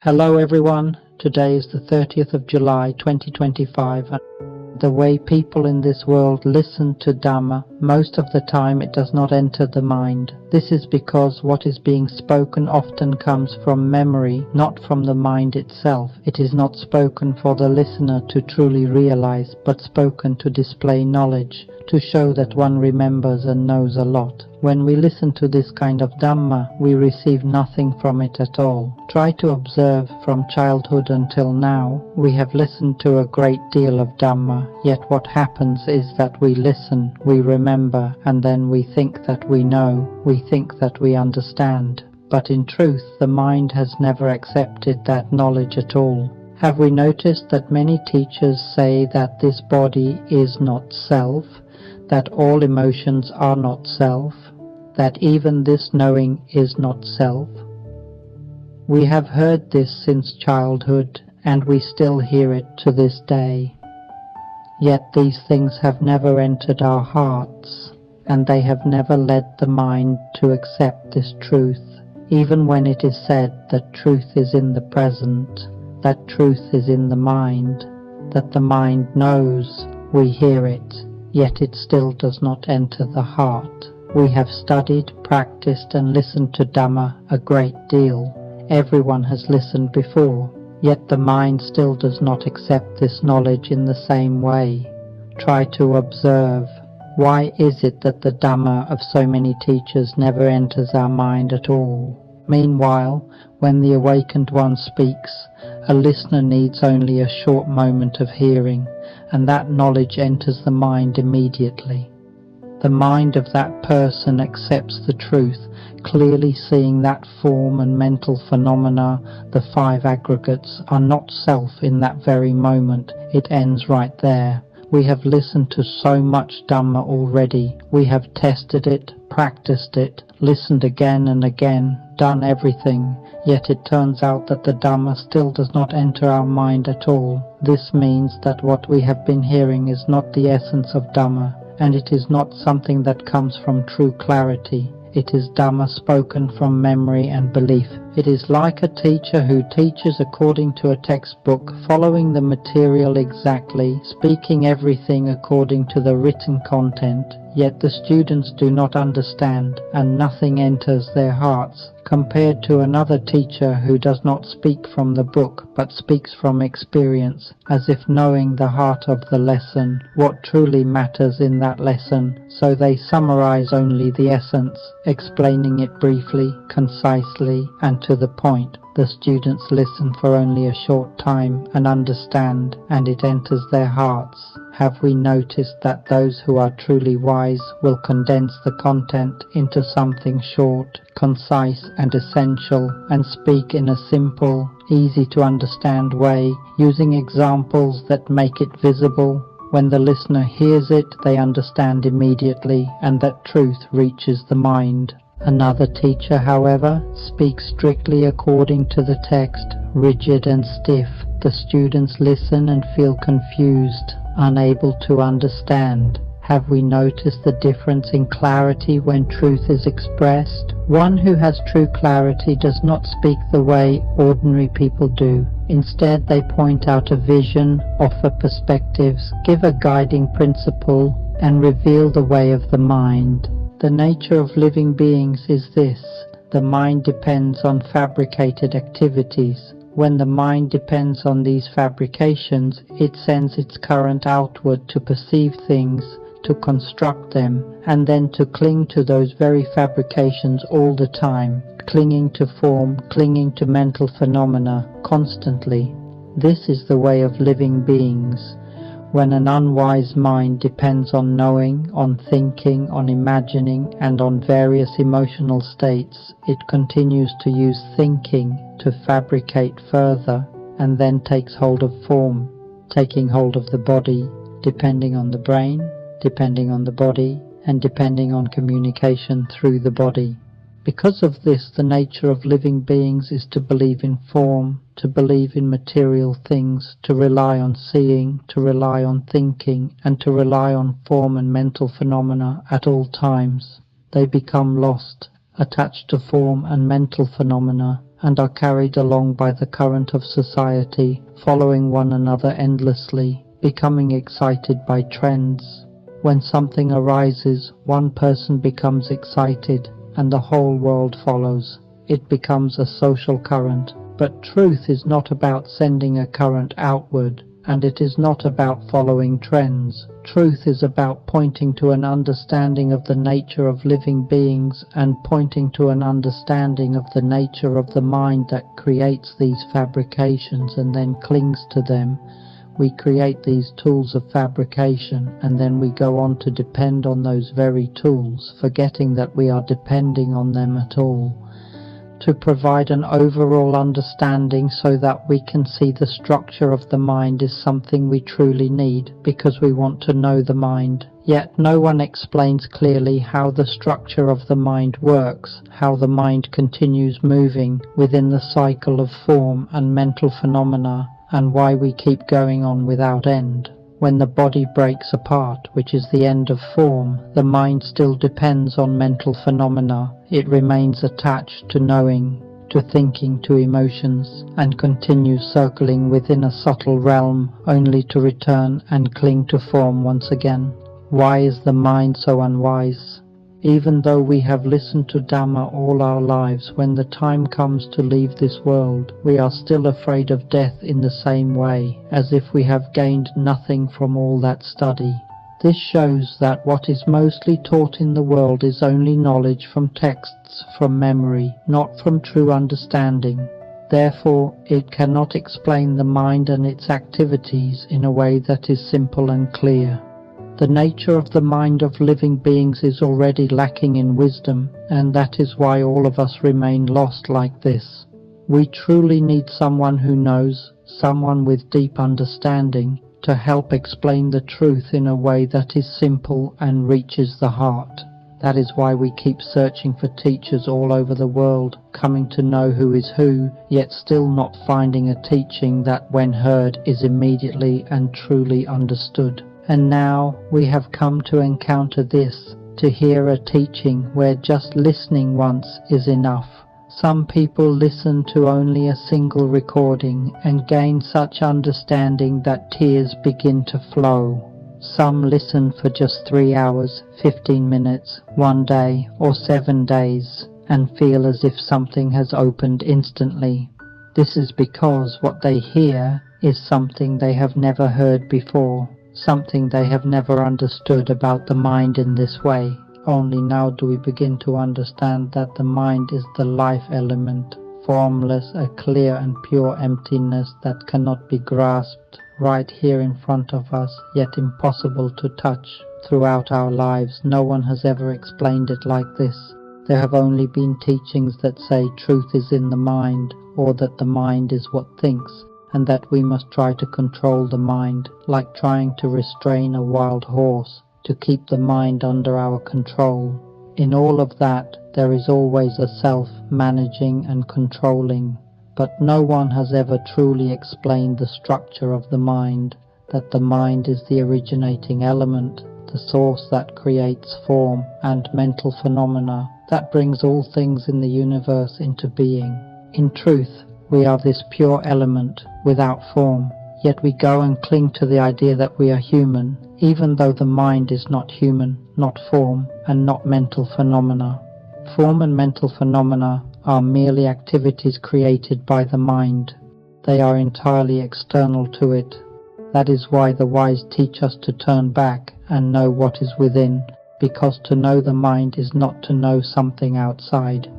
Hello everyone, today is the 30th of July 2025 and the way people in this world listen to Dhamma, most of the time it does not enter the mind. This is because what is being spoken often comes from memory, not from the mind itself. It is not spoken for the listener to truly realize, but spoken to display knowledge, to show that one remembers and knows a lot. When we listen to this kind of Dhamma, we receive nothing from it at all. Try to observe from childhood until now. We have listened to a great deal of Dhamma, yet what happens is that we listen, we remember, and then we think that we know, we think that we understand. But in truth, the mind has never accepted that knowledge at all. Have we noticed that many teachers say that this body is not self, that all emotions are not self, that even this knowing is not self? We have heard this since childhood, and we still hear it to this day. Yet these things have never entered our hearts, and they have never led the mind to accept this truth, even when it is said that truth is in the present, that truth is in the mind, that the mind knows, we hear it, yet it still does not enter the heart. We have studied, practiced and listened to Dhamma a great deal. Everyone has listened before, yet the mind still does not accept this knowledge in the same way. Try to observe. Why is it that the Dhamma of so many teachers never enters our mind at all? Meanwhile, when the awakened one speaks, a listener needs only a short moment of hearing, and that knowledge enters the mind immediately. The mind of that person accepts the truth, clearly seeing that form and mental phenomena, the five aggregates, are not self in that very moment. It ends right there. We have listened to so much Dhamma already. We have tested it, practiced it, listened again and again, done everything. Yet it turns out that the Dhamma still does not enter our mind at all. This means that what we have been hearing is not the essence of Dhamma, and it is not something that comes from true clarity. It is Dhamma spoken from memory and belief. It is like a teacher who teaches according to a textbook, following the material exactly, speaking everything according to the written content, yet the students do not understand, and nothing enters their hearts, compared to another teacher who does not speak from the book, but speaks from experience, as if knowing the heart of the lesson, what truly matters in that lesson, so they summarize only the essence, explaining it briefly, concisely, and to the point. The students listen for only a short time and understand, and it enters their hearts. Have we noticed that those who are truly wise will condense the content into something short, concise and essential, and speak in a simple, easy to understand way, using examples that make it visible? When the listener hears it, they understand immediately, and that truth reaches the mind. Another teacher, however, speaks strictly according to the text, rigid and stiff. The students listen and feel confused, unable to understand. Have we noticed the difference in clarity when truth is expressed? One who has true clarity does not speak the way ordinary people do. Instead, they point out a vision, offer perspectives, give a guiding principle, and reveal the way of the mind. The nature of living beings is this: the mind depends on fabricated activities. When the mind depends on these fabrications, it sends its current outward to perceive things, to construct them, and then to cling to those very fabrications all the time, clinging to form, clinging to mental phenomena, constantly. This is the way of living beings. When an unwise mind depends on knowing, on thinking, on imagining, and on various emotional states, it continues to use thinking to fabricate further, and then takes hold of form, taking hold of the body, depending on the brain, depending on the body, and depending on communication through the body. Because of this, the nature of living beings is to believe in form, to believe in material things, to rely on seeing, to rely on thinking, and to rely on form and mental phenomena at all times. They become lost, attached to form and mental phenomena, and are carried along by the current of society, following one another endlessly, becoming excited by trends. When something arises, one person becomes excited, and the whole world follows. It becomes a social current. But truth is not about sending a current outward, and it is not about following trends. Truth is about pointing to an understanding of the nature of living beings and pointing to an understanding of the nature of the mind that creates these fabrications and then clings to them. We create these tools of fabrication and then we go on to depend on those very tools, forgetting that we are depending on them at all. To provide an overall understanding so that we can see the structure of the mind is something we truly need, because we want to know the mind. Yet no one explains clearly how the structure of the mind works, how the mind continues moving within the cycle of form and mental phenomena, and why we keep going on without end. When the body breaks apart, which is the end of form, the mind still depends on mental phenomena. It remains attached to knowing, to thinking, to emotions, and continues circling within a subtle realm, only to return and cling to form once again. Why is the mind so unwise? Even though we have listened to Dhamma all our lives, when the time comes to leave this world, we are still afraid of death in the same way, as if we have gained nothing from all that study. This shows that what is mostly taught in the world is only knowledge from texts, from memory, not from true understanding. Therefore, it cannot explain the mind and its activities in a way that is simple and clear. The nature of the mind of living beings is already lacking in wisdom, and that is why all of us remain lost like this. We truly need someone who knows, someone with deep understanding, to help explain the truth in a way that is simple and reaches the heart. That is why we keep searching for teachers all over the world, coming to know who is who, yet still not finding a teaching that when heard is immediately and truly understood. And now we have come to encounter this, to hear a teaching where just listening once is enough. Some people listen to only a single recording and gain such understanding that tears begin to flow. Some listen for just 3 hours, 15 minutes, 1 day or 7 days, and feel as if something has opened instantly. This is because what they hear is something they have never heard before. Something they have never understood about the mind in this way. Only now do we begin to understand that the mind is the life element, formless, a clear and pure emptiness that cannot be grasped, right here in front of us, yet impossible to touch. Throughout our lives, no one has ever explained it like this. There have only been teachings that say truth is in the mind, or that the mind is what thinks, and that we must try to control the mind, like trying to restrain a wild horse, to keep the mind under our control. In all of that, there is always a self managing and controlling, but no one has ever truly explained the structure of the mind, that the mind is the originating element, the source that creates form and mental phenomena, that brings all things in the universe into being. In truth, we are this pure element, without form, yet we go and cling to the idea that we are human, even though the mind is not human, not form, and not mental phenomena. Form and mental phenomena are merely activities created by the mind. They are entirely external to it. That is why the wise teach us to turn back and know what is within, because to know the mind is not to know something outside.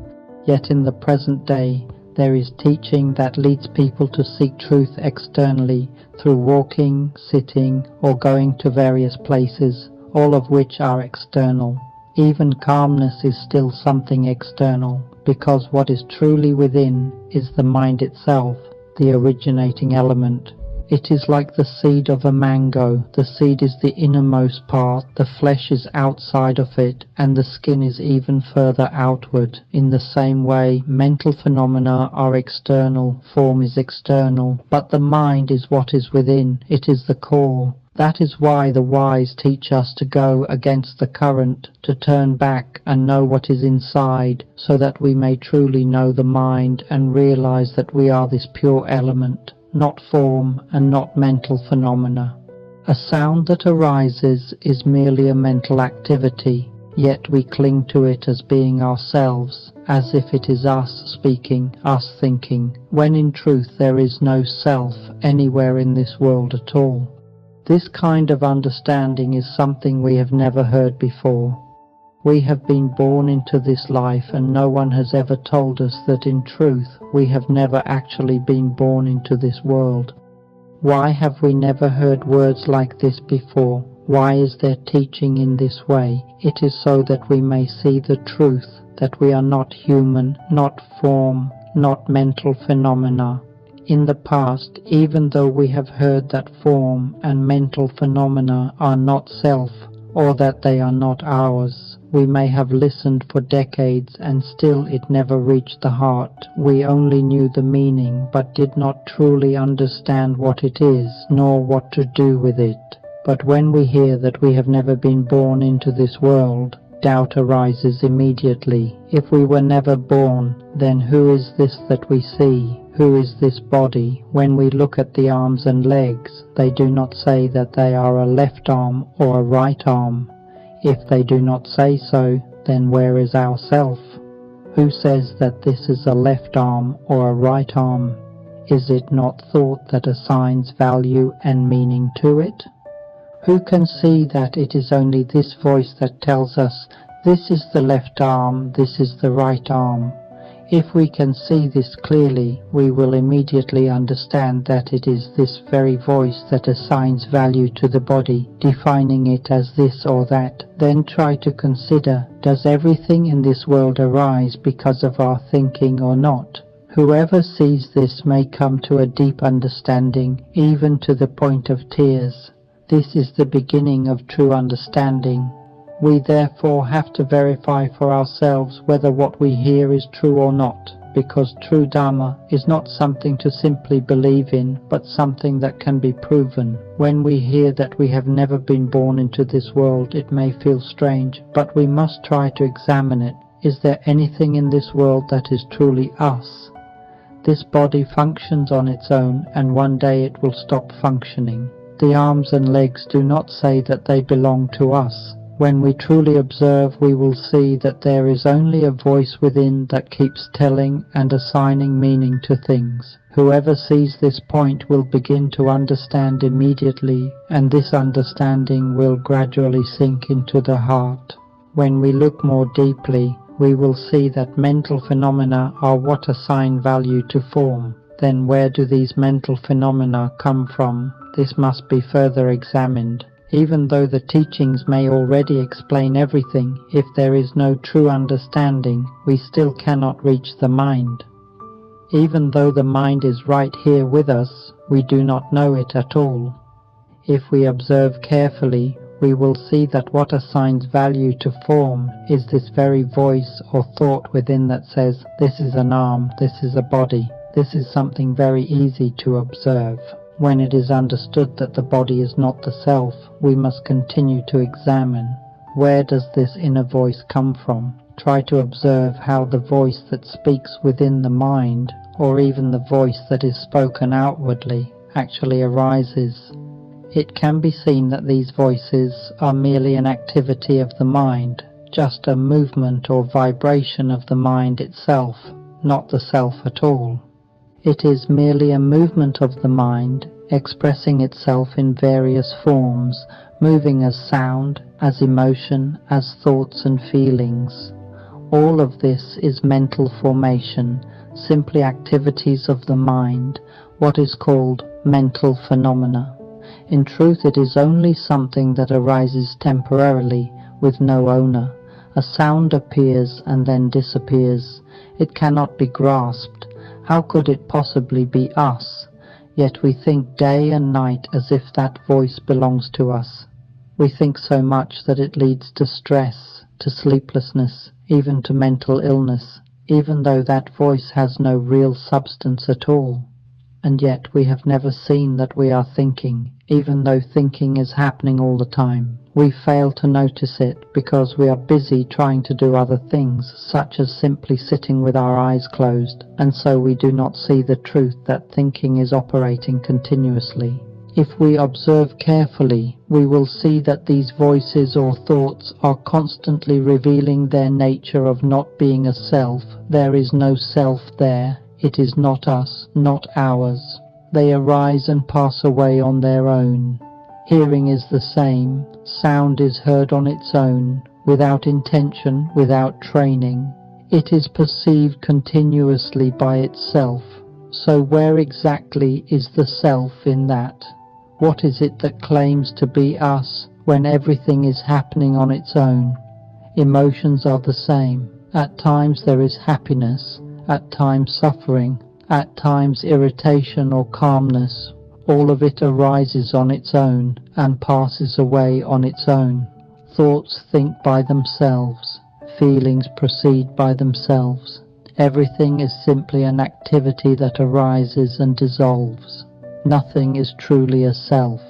Yet in the present day, there is teaching that leads people to seek truth externally through walking, sitting, or going to various places, all of which are external. Even calmness is still something external, because what is truly within is the mind itself, the originating element. It is like the seed of a mango. The seed is the innermost part, the flesh is outside of it, and the skin is even further outward. In the same way, mental phenomena are external, form is external, but the mind is what is within. It is the core. That is why the wise teach us to go against the current, to turn back and know what is inside, so that we may truly know the mind and realize that we are this pure element, not form and not mental phenomena. A sound that arises is merely a mental activity, yet we cling to it as being ourselves, as if it is us speaking, us thinking, when in truth there is no self anywhere in this world at all. This kind of understanding is something we have never heard before. We have been born into this life and no one has ever told us that in truth we have never actually been born into this world. Why have we never heard words like this before? Why is there teaching in this way? It is so that we may see the truth, that we are not human, not form, not mental phenomena. In the past, even though we have heard that form and mental phenomena are not self, or that they are not ours, we may have listened for decades and still it never reached the heart. We only knew the meaning, but did not truly understand what it is, nor what to do with it. But when we hear that we have never been born into this world, doubt arises immediately. If we were never born, then who is this that we see? Who is this body? When we look at the arms and legs, they do not say that they are a left arm or a right arm. If they do not say so, then where is our self? Who says that this is a left arm or a right arm? Is it not thought that assigns value and meaning to it? Who can see that it is only this voice that tells us, this is the left arm, this is the right arm? If we can see this clearly, we will immediately understand that it is this very voice that assigns value to the body, defining it as this or that. Then try to consider, does everything in this world arise because of our thinking or not? Whoever sees this may come to a deep understanding, even to the point of tears. This is the beginning of true understanding. We therefore have to verify for ourselves whether what we hear is true or not, because true Dharma is not something to simply believe in, but something that can be proven. When we hear that we have never been born into this world, it may feel strange, but we must try to examine it. Is there anything in this world that is truly us? This body functions on its own, and one day it will stop functioning. The arms and legs do not say that they belong to us. When we truly observe, we will see that there is only a voice within that keeps telling and assigning meaning to things. Whoever sees this point will begin to understand immediately, and this understanding will gradually sink into the heart. When we look more deeply, we will see that mental phenomena are what assign value to form. Then where do these mental phenomena come from? This must be further examined. Even though the teachings may already explain everything, if there is no true understanding, we still cannot reach the mind. Even though the mind is right here with us, we do not know it at all. If we observe carefully, we will see that what assigns value to form is this very voice or thought within that says, this is an arm, this is a body. This is something very easy to observe. When it is understood that the body is not the self, we must continue to examine. Where does this inner voice come from? Try to observe how the voice that speaks within the mind, or even the voice that is spoken outwardly, actually arises. It can be seen that these voices are merely an activity of the mind, just a movement or vibration of the mind itself, not the self at all. It is merely a movement of the mind, expressing itself in various forms, moving as sound, as emotion, as thoughts and feelings. All of this is mental formation, simply activities of the mind, what is called mental phenomena. In truth, it is only something that arises temporarily, with no owner. A sound appears and then disappears. It cannot be grasped. How could it possibly be us? Yet we think day and night as if that voice belongs to us. We think so much that it leads to stress, to sleeplessness, even to mental illness, even though that voice has no real substance at all. and yet we have never seen that we are thinking, even though thinking is happening all the time. We fail to notice it because we are busy trying to do other things, such as simply sitting with our eyes closed, and so we do not see the truth that thinking is operating continuously. If we observe carefully, we will see that these voices or thoughts are constantly revealing their nature of not being a self. There is no self there. It is not us, not ours. They arise and pass away on their own. Hearing is the same. Sound is heard on its own, without intention, without training. It is perceived continuously by itself. So where exactly is the self in that? What is it that claims to be us when everything is happening on its own? Emotions are the same. At times there is happiness, at times suffering, at times irritation or calmness. All of it arises on its own and passes away on its own. Thoughts think by themselves. Feelings proceed by themselves. Everything is simply an activity that arises and dissolves. Nothing is truly a self.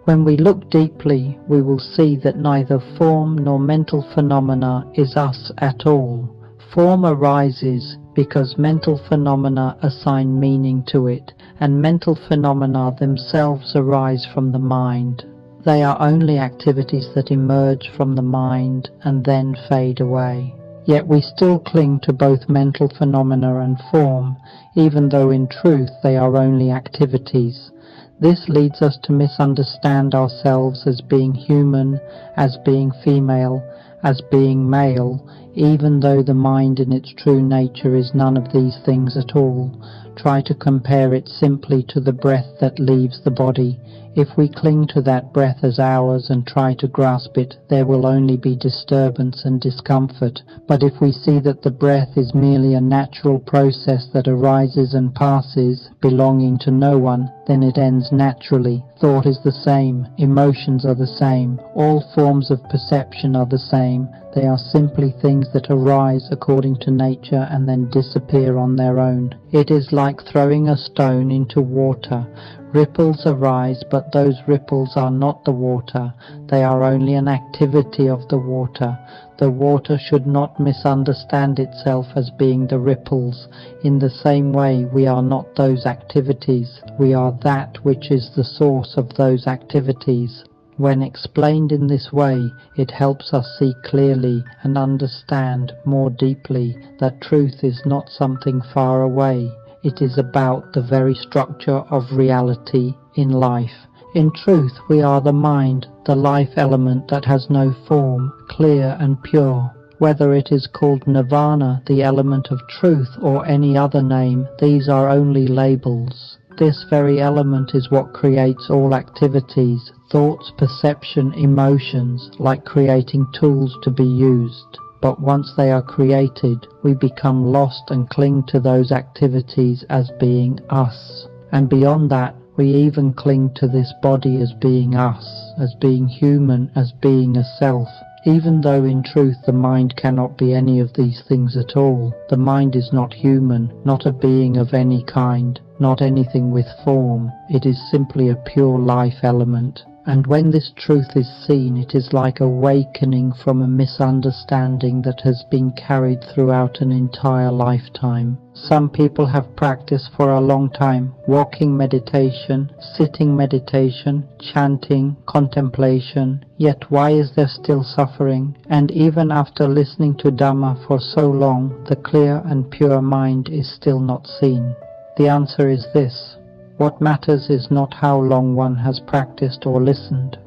When we look deeply, we will see that neither form nor mental phenomena is us at all. Form arises because mental phenomena assign meaning to it, and mental phenomena themselves arise from the mind. They are only activities that emerge from the mind and then fade away. Yet we still cling to both mental phenomena and form, even though in truth they are only activities. This leads us to misunderstand ourselves as being human, as being female, as being male, even though the mind in its true nature is none of these things at all. Try to compare it simply to the breath that leaves the body. If we cling to that breath as ours and try to grasp it, there will only be disturbance and discomfort. But if we see that the breath is merely a natural process that arises and passes, belonging to no one, then it ends naturally. Thought is the same, emotions are the same, all forms of perception are the same. They are simply things that arise according to nature and then disappear on their own. It is like throwing a stone into water. Ripples arise, but those ripples are not the water. They are only an activity of the water. The water should not misunderstand itself as being the ripples. In the same way, we are not those activities. We are that which is the source of those activities. When explained in this way, it helps us see clearly and understand more deeply that truth is not something far away. It is about the very structure of reality in life. In truth, we are the mind, the life element that has no form, clear and pure. Whether it is called nirvana, the element of truth, or any other name, these are only labels. This very element is what creates all activities, thoughts, perception, emotions, like creating tools to be used. But once they are created, we become lost and cling to those activities as being us. And beyond that, we even cling to this body as being us, as being human, as being a self. Even though in truth the mind cannot be any of these things at all. The mind is not human, not a being of any kind, not anything with form. It is simply a pure life element. And when this truth is seen, it is like awakening from a misunderstanding that has been carried throughout an entire lifetime. Some people have practiced for a long time, walking meditation, sitting meditation, chanting, contemplation. Yet why is there still suffering? And even after listening to Dhamma for so long, the clear and pure mind is still not seen. The answer is this. What matters is not how long one has practiced or listened,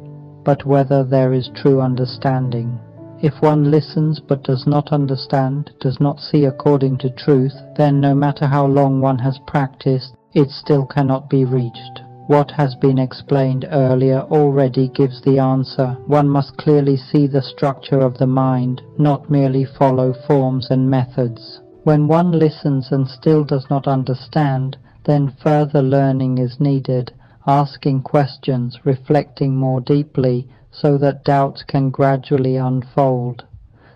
but whether there is true understanding. If one listens but does not understand, does not see according to truth, then no matter how long one has practiced, it still cannot be reached. What has been explained earlier already gives the answer. One must clearly see the structure of the mind, not merely follow forms and methods. When one listens and still does not understand, then further learning is needed, asking questions, reflecting more deeply, so that doubts can gradually unfold.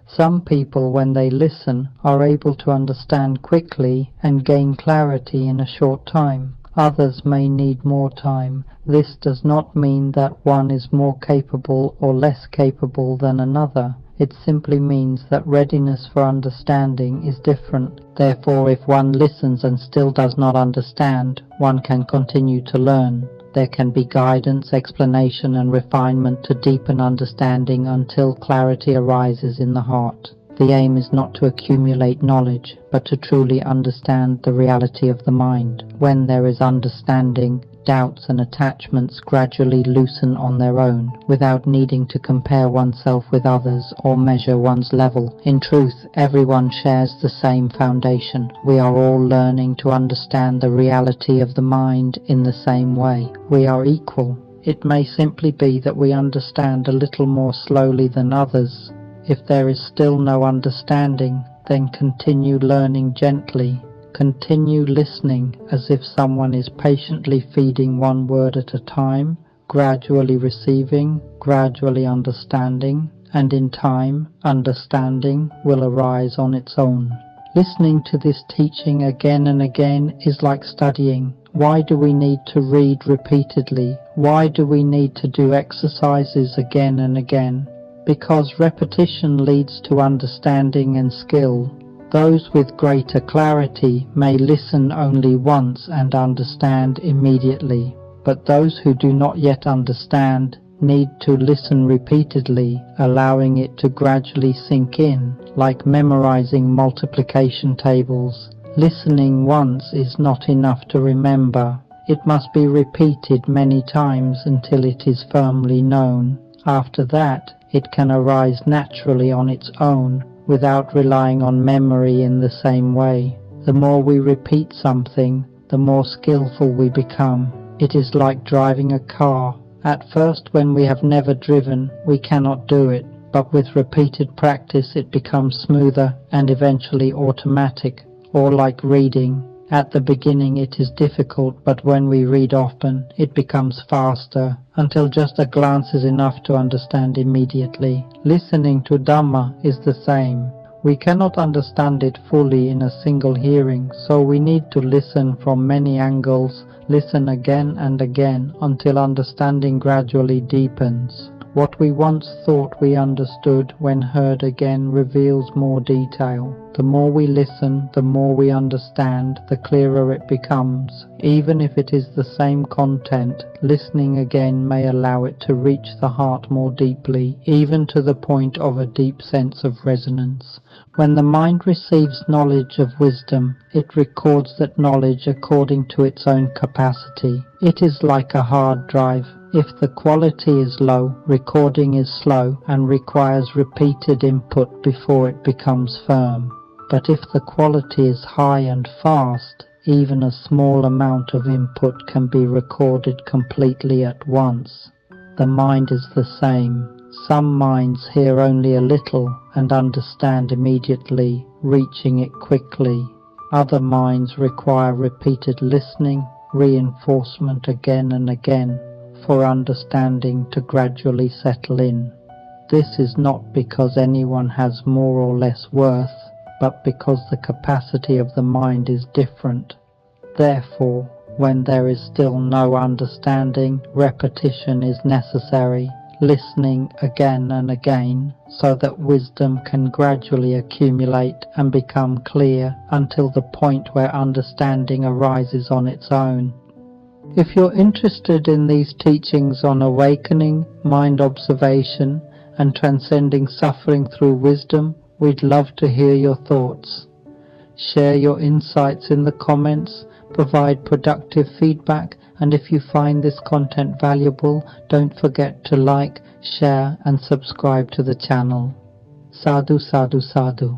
Some people, when they listen, are able to understand quickly and gain clarity in a short time. Others may need more time. This does not mean that one is more capable or less capable than another. It simply means that readiness for understanding is different. Therefore, if one listens and still does not understand, one can continue to learn. There can be guidance, explanation and refinement to deepen understanding until clarity arises in the heart. The aim is not to accumulate knowledge, but to truly understand the reality of the mind. When there is understanding, doubts and attachments gradually loosen on their own, without needing to compare oneself with others or measure one's level. In truth, everyone shares the same foundation. We are all learning to understand the reality of the mind in the same way. We are equal. It may simply be that we understand a little more slowly than others. If there is still no understanding, then continue learning gently. Continue listening as if someone is patiently feeding one word at a time, gradually receiving, gradually understanding, and in time, understanding will arise on its own. Listening to this teaching again and again is like studying. Why do we need to read repeatedly? Why do we need to do exercises again and again? Because repetition leads to understanding and skill. Those with greater clarity may listen only once and understand immediately, but those who do not yet understand need to listen repeatedly, allowing it to gradually sink in, like memorizing multiplication tables. Listening once is not enough to remember. It must be repeated many times until it is firmly known. After that, it can arise naturally on its own, without relying on memory in the same way. The more we repeat something, the more skillful we become. It is like driving a car. At first, when we have never driven, we cannot do it, but with repeated practice it becomes smoother and eventually automatic, or like reading. At the beginning it is difficult, but when we read often, it becomes faster, until just a glance is enough to understand immediately. Listening to Dhamma is the same. We cannot understand it fully in a single hearing, so we need to listen from many angles, listen again and again, until understanding gradually deepens. What we once thought we understood, when heard again, reveals more detail. The more we listen, the more we understand, the clearer it becomes. Even if it is the same content, listening again may allow it to reach the heart more deeply, even to the point of a deep sense of resonance. When the mind receives knowledge of wisdom, it records that knowledge according to its own capacity. It is like a hard drive. If the quality is low, recording is slow and requires repeated input before it becomes firm. But if the quality is high and fast, even a small amount of input can be recorded completely at once. The mind is the same. Some minds hear only a little and understand immediately, reaching it quickly. Other minds require repeated listening, reinforcement again and again, for understanding to gradually settle in. This is not because anyone has more or less worth, but because the capacity of the mind is different. Therefore, when there is still no understanding, repetition is necessary, listening again and again, so that wisdom can gradually accumulate and become clear until the point where understanding arises on its own. If you're interested in these teachings on awakening, mind observation, and transcending suffering through wisdom, we'd love to hear your thoughts. Share your insights in the comments, provide productive feedback, and if you find this content valuable, don't forget to like, share, and subscribe to the channel. Sadhu, sadhu, sadhu.